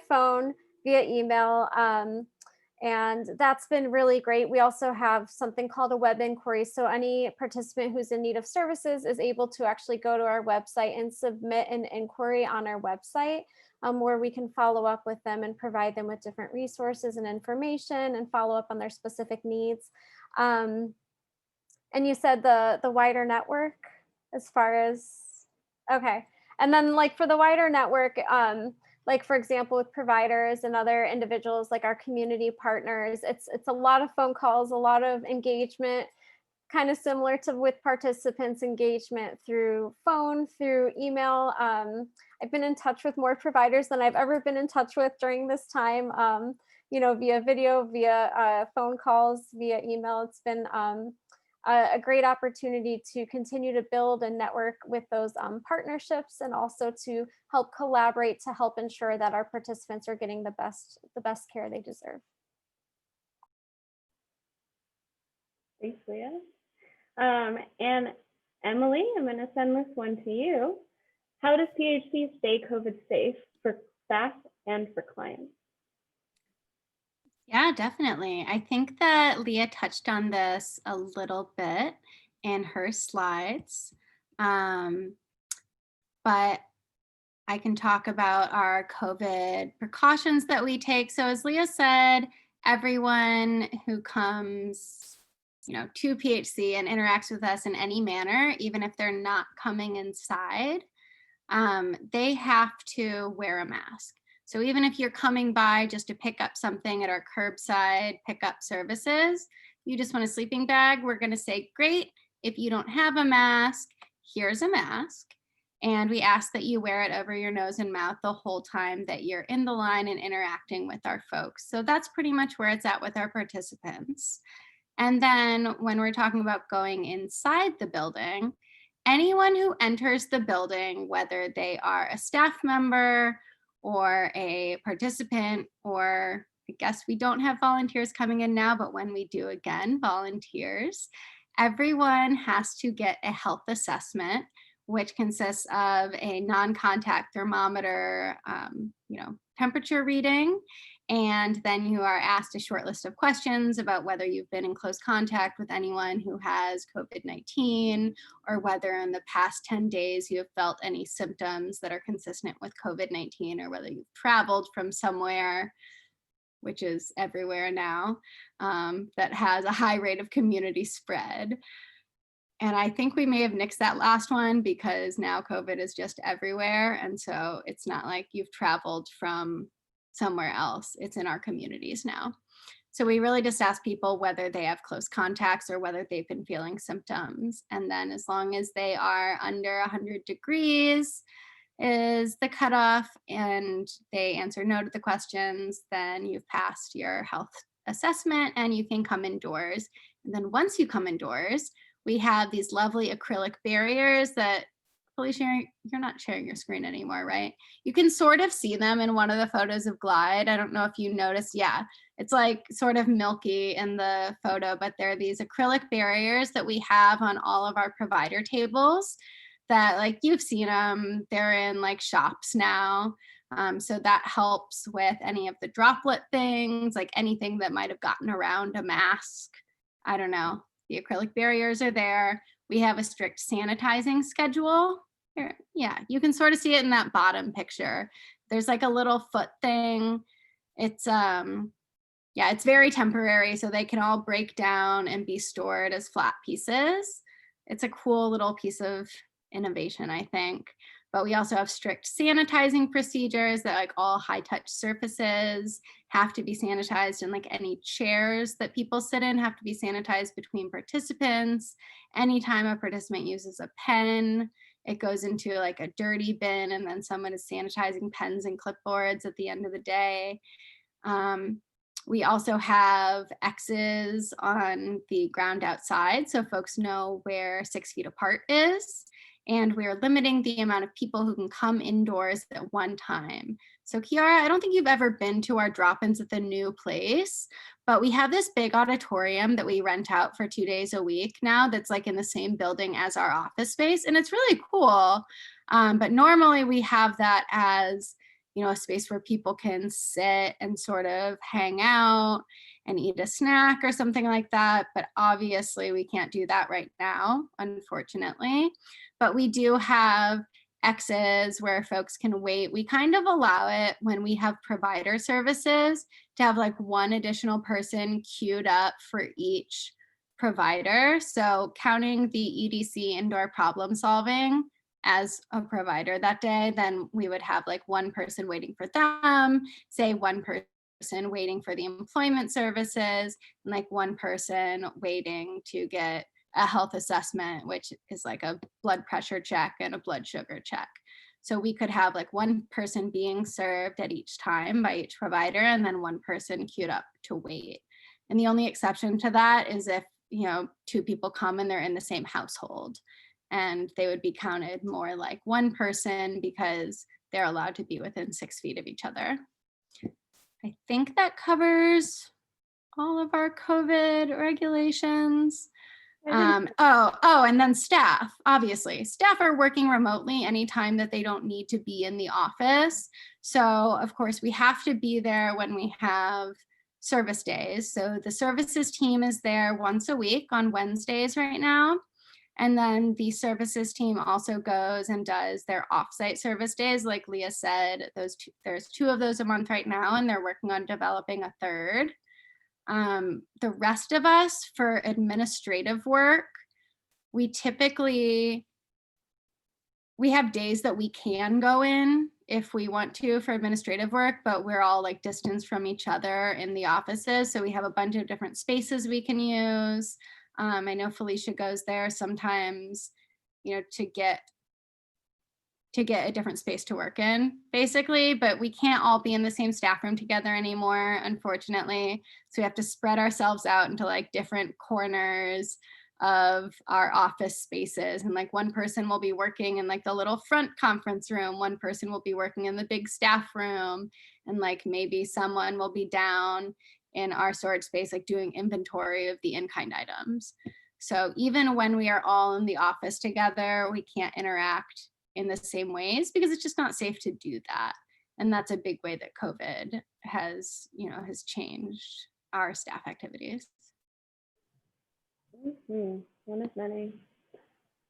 phone, via email, and that's been really great. We also have something called a web inquiry. So any participant who's in need of services is able to actually go to our website and submit an inquiry on our website, where we can follow up with them and provide them with different resources and information and follow up on their specific needs. And you said the wider network as far as, okay. And then like for the wider network, like for example, with providers and other individuals, like our community partners, it's a lot of phone calls, a lot of engagement, kind of similar to with participants engagement through phone, through email. I've been in touch with more providers than I've ever been in touch with during this time, via video, via phone calls, via email. It's been a great opportunity to continue to build and network with those partnerships, and also to help collaborate to help ensure that our participants are getting the best care they deserve. Thanks, Leah. And Emily, I'm going to send this one to you. How does PHC stay COVID safe for staff and for clients? Yeah, definitely. I think that Leah touched on this a little bit in her slides, but I can talk about our COVID precautions that we take. So as Leah said, everyone who comes, to PHC and interacts with us in any manner, even if they're not coming inside, they have to wear a mask. So even if you're coming by just to pick up something at our curbside pickup services, you just want a sleeping bag, we're going to say, great. If you don't have a mask, here's a mask. And we ask that you wear it over your nose and mouth the whole time that you're in the line and interacting with our folks. So that's pretty much where it's at with our participants. And then when we're talking about going inside the building, anyone who enters the building, whether they are a staff member or a participant, or I guess we don't have volunteers coming in now, but when we do again, volunteers, everyone has to get a health assessment, which consists of a non-contact thermometer, temperature reading. And then you are asked a short list of questions about whether you've been in close contact with anyone who has COVID-19, or whether in the past 10 days you have felt any symptoms that are consistent with COVID-19, or whether you've traveled from somewhere, which is everywhere now, that has a high rate of community spread. And I think we may have nixed that last one because now COVID is just everywhere. And so it's not like you've traveled from somewhere else, it's in our communities now. So we really just ask people whether they have close contacts or whether they've been feeling symptoms. And then as long as they are under 100 degrees is the cutoff, and they answer no to the questions, then you've passed your health assessment and you can come indoors. And then once you come indoors, we have these lovely acrylic barriers that, Felicia, you're not sharing your screen anymore, right? You can sort of see them in one of the photos of Glide. I don't know if you noticed. Yeah, it's like sort of milky in the photo, but there are these acrylic barriers that we have on all of our provider tables that, like, you've seen them. They're in like shops now. So that helps with any of the droplet things, like anything that might have gotten around a mask. I don't know. The acrylic barriers are there. We have a strict sanitizing schedule. Here, yeah, you can sort of see it in that bottom picture. There's like a little foot thing. It's it's very temporary, so they can all break down and be stored as flat pieces. It's a cool little piece of innovation, I think. But we also have strict sanitizing procedures that, like, all high touch surfaces have to be sanitized, and like any chairs that people sit in have to be sanitized between participants. Anytime a participant uses a pen, it goes into like a dirty bin, and then someone is sanitizing pens and clipboards at the end of the day. We also have X's on the ground outside, so folks know where 6 feet apart is. And we're limiting the amount of people who can come indoors at one time. So Kiara, I don't think you've ever been to our drop-ins at the new place, but we have this big auditorium that we rent out for 2 days a week now that's like in the same building as our office space, and it's really cool. But normally we have that as, a space where people can sit and sort of hang out and eat a snack or something like that. But obviously we can't do that right now, unfortunately. But we do have X's where folks can wait. We kind of allow it when we have provider services to have like one additional person queued up for each provider. So counting the EDC indoor problem solving as a provider that day, then we would have like one person waiting for them, say one person waiting for the employment services, and like one person waiting to get a health assessment, which is like a blood pressure check and a blood sugar check. So we could have like one person being served at each time by each provider, and then one person queued up to wait. And the only exception to that is if, two people come and they're in the same household, and they would be counted more like one person because they're allowed to be within 6 feet of each other. I think that covers all of our COVID regulations. And then staff, obviously. Staff are working remotely anytime that they don't need to be in the office. So of course we have to be there when we have service days. So the services team is there once a week on Wednesdays right now. And then the services team also goes and does their offsite service days. Like Leah said, there's 2 of those a month right now, and they're working on developing a 3rd. The rest of us, for administrative work, we have days that we can go in if we want to for administrative work, but we're all like distanced from each other in the offices. So we have a bunch of different spaces we can use. I know Felicia goes there sometimes, to get a different space to work in, basically, but we can't all be in the same staff room together anymore, unfortunately. So we have to spread ourselves out into like different corners of our office spaces. And like one person will be working in like the little front conference room, one person will be working in the big staff room, and like maybe someone will be down in our storage space, like doing inventory of the in-kind items. So even when we are all in the office together, we can't interact in the same ways because it's just not safe to do that. And that's a big way that COVID has changed our staff activities. One of many.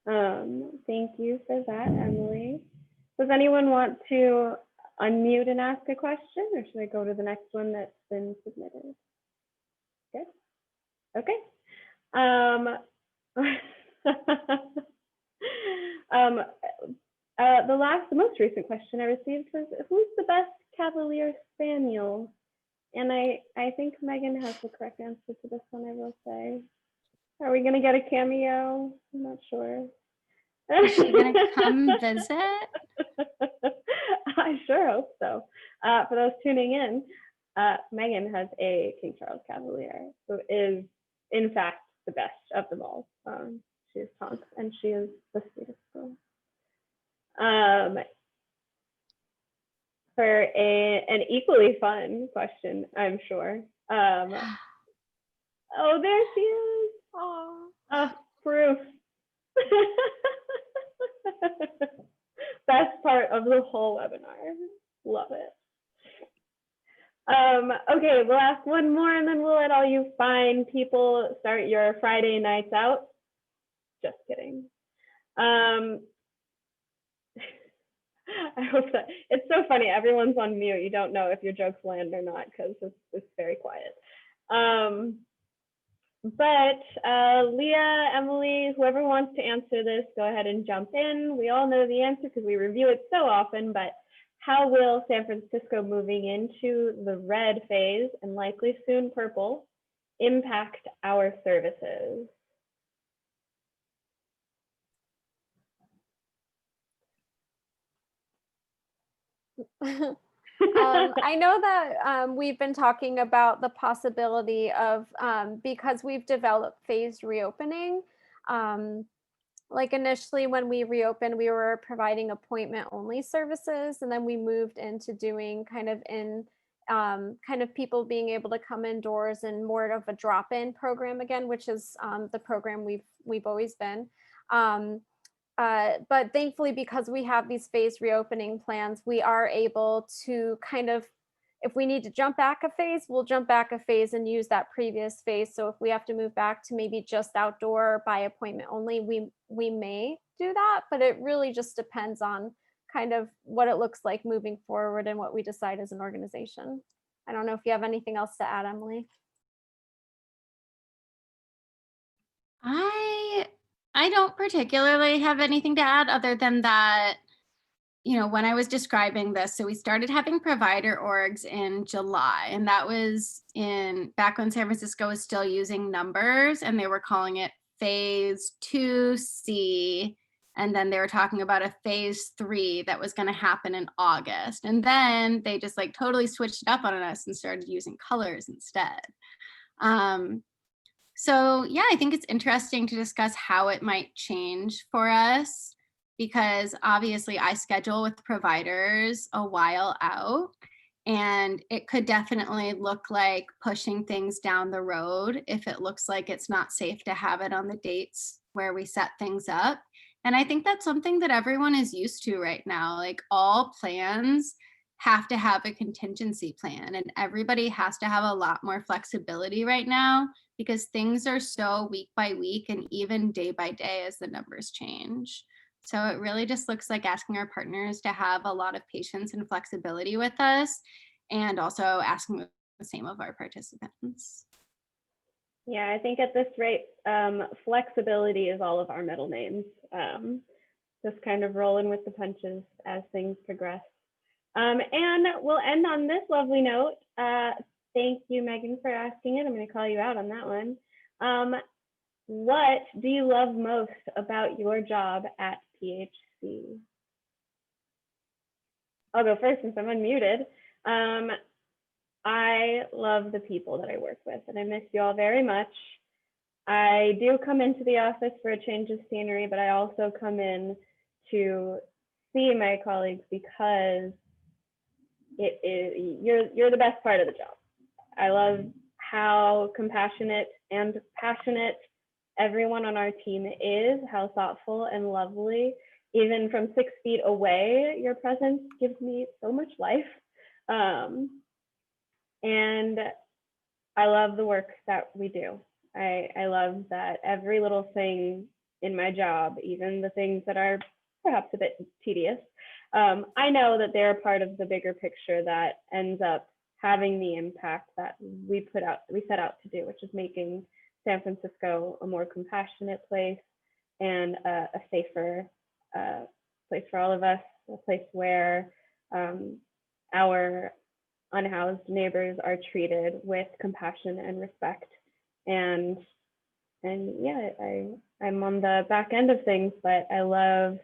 Thank you for that, Emily. Does anyone want to unmute and ask a question, or should I go to the next one that's been submitted? Good. Okay. The most recent question I received was, who's the best Cavalier Spaniel? And I think Megan has the correct answer to this one, I will say. Are we gonna get a cameo? I'm not sure. Is she gonna come visit? I sure hope so. For those tuning in, Megan has a King Charles Cavalier, who is in fact the best of them all. She is Tonk, and she is the sweetest girl. For an equally fun question, I'm sure. Oh, there she is. Oh, proof. Best part of the whole webinar. Love it. Okay, we'll ask one more and then we'll let all you fine people start your Friday nights out. Just kidding. I hope that it's so funny. Everyone's on mute. You don't know if your jokes land or not because it's very quiet. But Leah, Emily, whoever wants to answer this, go ahead and jump in. We all know the answer because we review it so often, but how will San Francisco moving into the red phase and likely soon purple impact our services? I know that we've been talking about the possibility of, because we've developed phased reopening, like initially when we reopened, we were providing appointment only services, and then we moved into doing kind of people being able to come indoors and more of a drop-in program again, which is the program we've always been. But thankfully, because we have these phased reopening plans, we are able to kind of, if we need to jump back a phase, we'll jump back a phase and use that previous phase. So if we have to move back to maybe just outdoor by appointment only, we may do that, but it really just depends on kind of what it looks like moving forward and what we decide as an organization. I don't know if you have anything else to add, Emily. I don't particularly have anything to add other than that, when I was describing this, so we started having provider orgs in July, and that was back when San Francisco was still using numbers, and they were calling it phase 2C, And then they were talking about a phase 3 that was going to happen in August. And then they just like totally switched it up on us and started using colors instead. So yeah, I think it's interesting to discuss how it might change for us, because obviously I schedule with providers a while out, and it could definitely look like pushing things down the road if it looks like it's not safe to have it on the dates where we set things up. And I think that's something that everyone is used to right now. Like all plans have to have a contingency plan, and everybody has to have a lot more flexibility right now because things are so week by week and even day by day as the numbers change. So it really just looks like asking our partners to have a lot of patience and flexibility with us, and also asking the same of our participants. Yeah, I think at this rate, flexibility is all of our middle names. Just kind of rolling with the punches as things progress. And we'll end on this lovely note. Thank you, Megan, for asking it. I'm going to call you out on that one. What do you love most about your job at PHC? I'll go first since I'm unmuted. I love the people that I work with, and I miss you all very much. I do come into the office for a change of scenery, but I also come in to see my colleagues because you're the best part of the job. I love how compassionate and passionate everyone on our team is, how thoughtful and lovely. Even from 6 feet away, your presence gives me so much life. And I love the work that we do. I love that every little thing in my job, even the things that are perhaps a bit tedious, I know that they're part of the bigger picture that ends up having the impact that we set out to do, which is making San Francisco a more compassionate place and a safer place for all of us, a place where our unhoused neighbors are treated with compassion and respect. And yeah, I'm on the back end of things, but I love,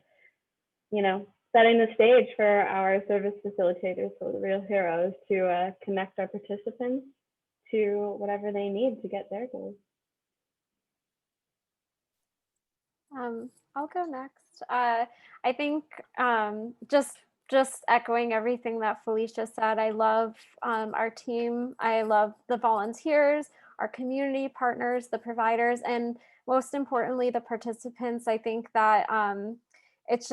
setting the stage for our service facilitators, so the real heroes, to connect our participants to whatever they need to get their goals. I'll go next. I think just echoing everything that Felicia said, I love our team. I love the volunteers, our community partners, the providers, and most importantly, the participants. I think that it's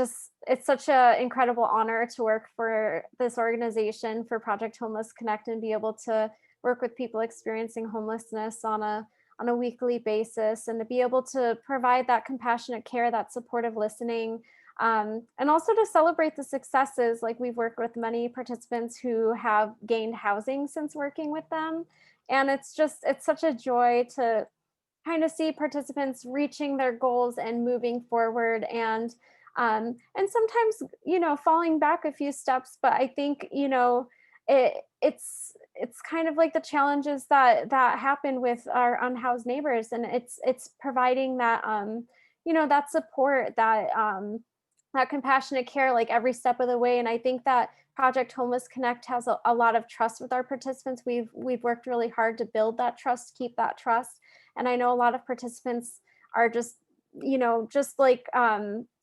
such an incredible honor to work for this organization, for Project Homeless Connect, and be able to work with people experiencing homelessness on a weekly basis, and to be able to provide that compassionate care, that supportive listening, and also to celebrate the successes. Like, we've worked with many participants who have gained housing since working with them. And it's such a joy to kind of see participants reaching their goals and moving forward, and sometimes, falling back a few steps. But I think, it's kind of like the challenges that happen with our unhoused neighbors, and it's providing that that support, that compassionate care, like every step of the way. And I think that Project Homeless Connect has a lot of trust with our participants. We've worked really hard to build that trust, keep that trust. And I know a lot of participants are just like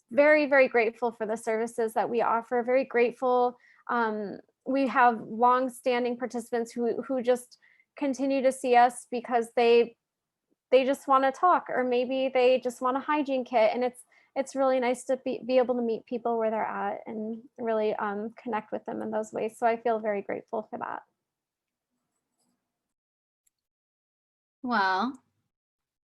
very, very grateful for the services that we offer, very grateful. We have long-standing participants who just continue to see us because they just want to talk, or maybe they just want a hygiene kit. And it's really nice to be able to meet people where they're at and really connect with them in those ways. So I feel very grateful for that. Well,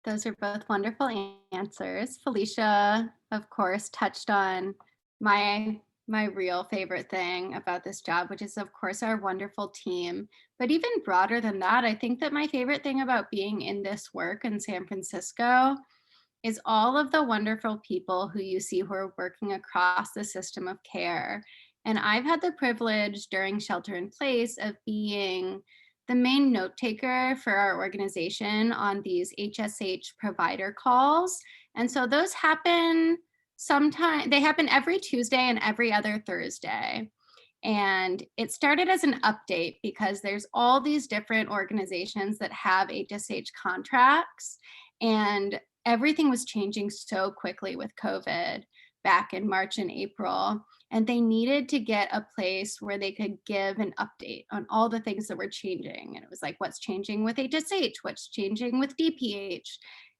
those are both wonderful answers. Felicia, of course, touched on my real favorite thing about this job, which is, of course, our wonderful team. But even broader than that, I think that my favorite thing about being in this work in San Francisco is all of the wonderful people who you see who are working across the system of care. And I've had the privilege during shelter in place of being the main note taker for our organization on these HSH provider calls. And so those happen sometimes they happen every Tuesday and every other Thursday. And it started as an update because there's all these different organizations that have HSH contracts, and everything was changing so quickly with COVID back in March and April. And they needed to get a place where they could give an update on all the things that were changing. And it was like, what's changing with HSH? What's changing with DPH?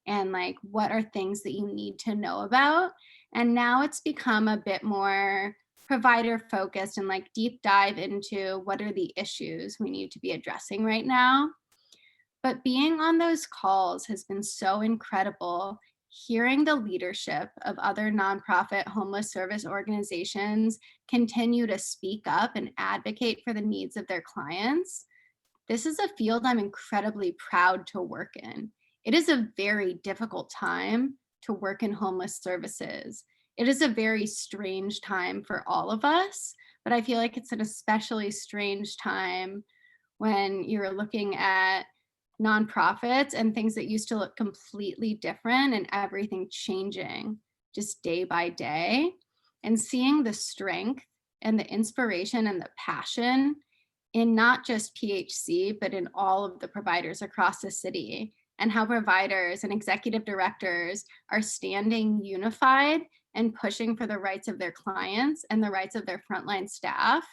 And like, what are things that you need to know about? And now it's become a bit more provider focused and like deep dive into what are the issues we need to be addressing right now. But being on those calls has been so incredible. Hearing the leadership of other nonprofit homeless service organizations continue to speak up and advocate for the needs of their clients. This is a field I'm incredibly proud to work in. It is a very difficult time to work in homeless services. It is a very strange time for all of us, but I feel like it's an especially strange time when you're looking at nonprofits and things that used to look completely different and everything changing just day by day, and seeing the strength and the inspiration and the passion in not just PHC, but in all of the providers across the city, and how providers and executive directors are standing unified and pushing for the rights of their clients and the rights of their frontline staff.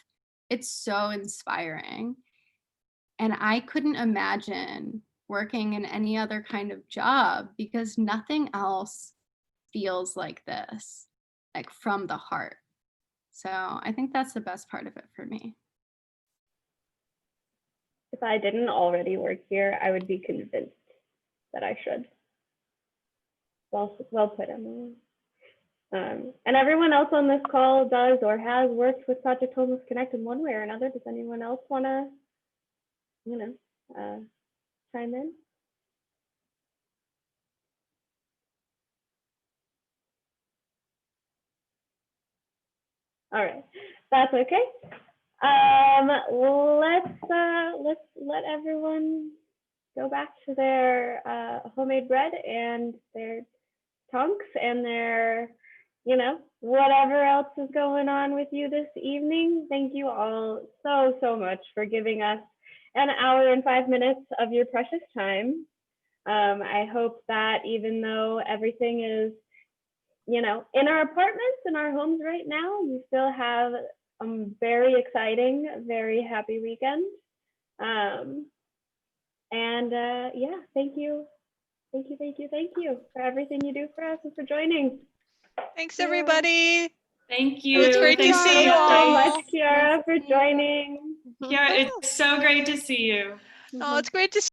It's so inspiring. And I couldn't imagine working in any other kind of job because nothing else feels like this, like from the heart. So I think that's the best part of it for me. If I didn't already work here, I would be convinced that I should. Well put, Emily. And everyone else on this call does or has worked with Project Homeless Connect in one way or another. Does anyone else want to, chime in? All right, that's okay. Let's let everyone go back to their homemade bread and their tonks and their, whatever else is going on with you this evening. Thank you all so much for giving us an hour and 5 minutes of your precious time. I hope that even though everything is, in our apartments, in our homes right now, we still have a very exciting, very happy weekend. Yeah, thank you for everything you do for us and for joining. Thanks, everybody. Thank you. It was great to see you all. Thanks so much, Kiara, for joining. Kiara, it's so great to see you. Oh, it's great to see